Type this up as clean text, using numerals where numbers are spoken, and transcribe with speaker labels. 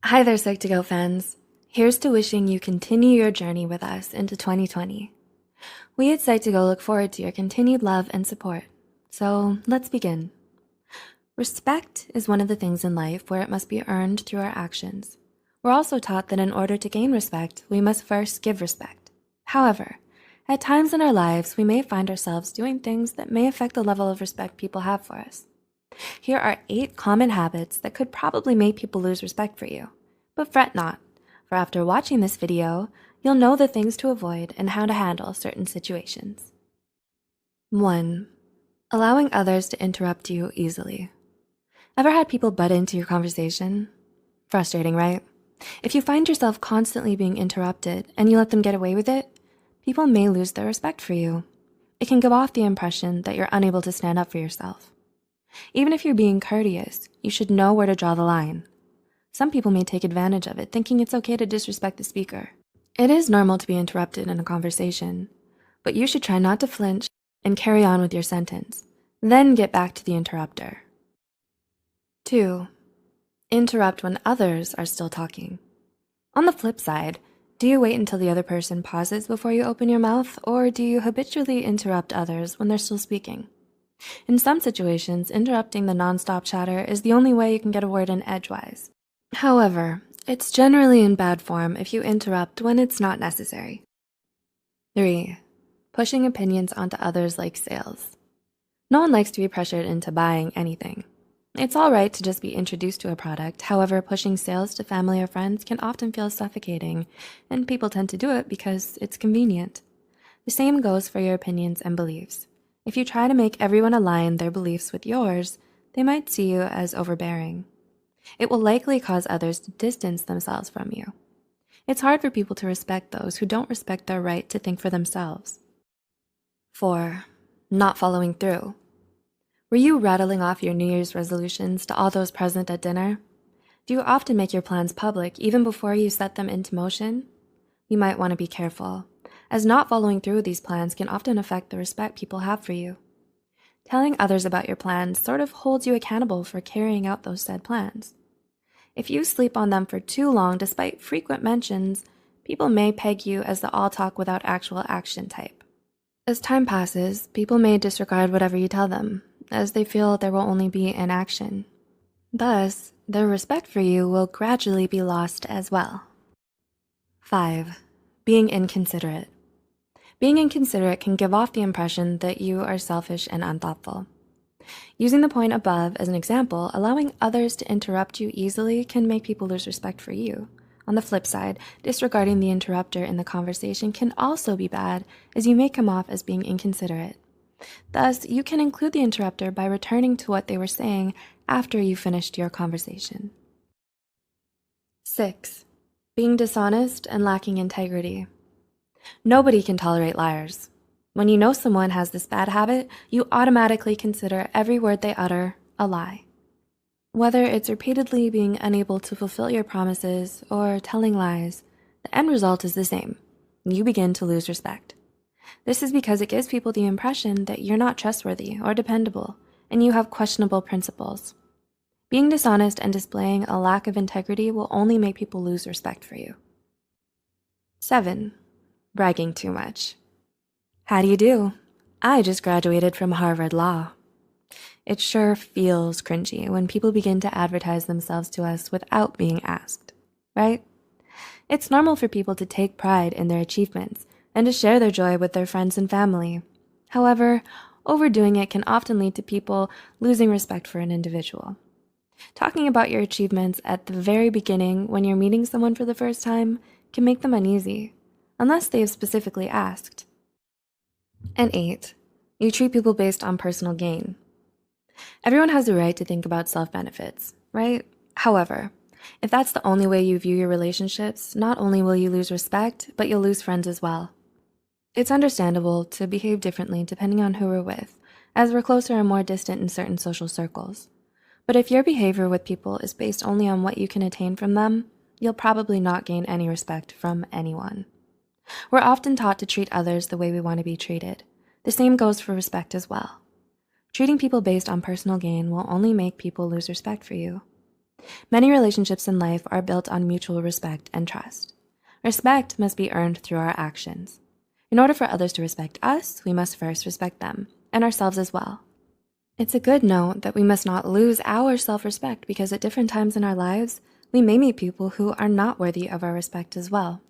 Speaker 1: Hi there, Psych2Go fans. Here's to wishing you continue your journey with us into 2020. We at Psych2Go look forward to your continued love and support. So let's begin. Respect is one of the things in life where it must be earned through our actions. We're also taught that in order to gain respect, we must first give respect. However, at times in our lives, we may find ourselves doing things that may affect the level of respect people have for us. Here are 8 common habits that could probably make people lose respect for you. But fret not, for after watching this video, you'll know the things to avoid and how to handle certain situations. 1. Allowing others to interrupt you easily. Ever had people butt into your conversation? Frustrating, right? If you find yourself constantly being interrupted and you let them get away with it, people may lose their respect for you. It can give off the impression that you're unable to stand up for yourself. Even if you're being courteous, you should know where to draw the line. Some people may take advantage of it, thinking it's okay to disrespect the speaker. It is normal to be interrupted in a conversation, but you should try not to flinch and carry on with your sentence, then get back to the interrupter. 2. Interrupt when others are still talking. On the flip side, do you wait until the other person pauses before you open your mouth, or do you habitually interrupt others when they're still speaking? In some situations, interrupting the nonstop chatter is the only way you can get a word in edgewise. However, it's generally in bad form if you interrupt when it's not necessary. 3. Pushing opinions onto others like sales. No one likes to be pressured into buying anything. It's all right to just be introduced to a product. However, pushing sales to family or friends can often feel suffocating, and people tend to do it because it's convenient. The same goes for your opinions and beliefs. If you try to make everyone align their beliefs with yours, they might see you as overbearing. It will likely cause others to distance themselves from you. It's hard for people to respect those who don't respect their right to think for themselves. 4. Not following through. Were you rattling off your New Year's resolutions to all those present at dinner? Do you often make your plans public even before you set them into motion? You might want to be careful, as not following through with these plans can often affect the respect people have for you. Telling others about your plans sort of holds you accountable for carrying out those said plans. If you sleep on them for too long despite frequent mentions, people may peg you as the all talk without actual action type. As time passes, people may disregard whatever you tell them, as they feel there will only be inaction. Thus, their respect for you will gradually be lost as well. 5. Being inconsiderate. Being inconsiderate can give off the impression that you are selfish and unthoughtful. Using the point above as an example, allowing others to interrupt you easily can make people lose respect for you. On the flip side, disregarding the interrupter in the conversation can also be bad, as you may come off as being inconsiderate. Thus, you can include the interrupter by returning to what they were saying after you finished your conversation. 6. Being dishonest and lacking integrity. Nobody can tolerate liars. When you know someone has this bad habit, you automatically consider every word they utter a lie. Whether it's repeatedly being unable to fulfill your promises or telling lies, the end result is the same. You begin to lose respect. This is because it gives people the impression that you're not trustworthy or dependable, and you have questionable principles. Being dishonest and displaying a lack of integrity will only make people lose respect for you. 7. Bragging too much. How do you do? I just graduated from Harvard Law. It sure feels cringy when people begin to advertise themselves to us without being asked, right? It's normal for people to take pride in their achievements and to share their joy with their friends and family. However, overdoing it can often lead to people losing respect for an individual. Talking about your achievements at the very beginning when you're meeting someone for the first time can make them uneasy, unless they have specifically asked. And 8. You treat people based on personal gain. Everyone has the right to think about self-benefits, right? However, if that's the only way you view your relationships, not only will you lose respect, but you'll lose friends as well. It's understandable to behave differently depending on who we're with, as we're closer and more distant in certain social circles. But if your behavior with people is based only on what you can attain from them, you'll probably not gain any respect from anyone. We're often taught to treat others the way we want to be treated. The same goes for respect as well. Treating people based on personal gain will only make people lose respect for you. Many relationships in life are built on mutual respect and trust. Respect must be earned through our actions. In order for others to respect us, we must first respect them, and ourselves as well. It's a good note that we must not lose our self-respect because at different times in our lives, we may meet people who are not worthy of our respect as well.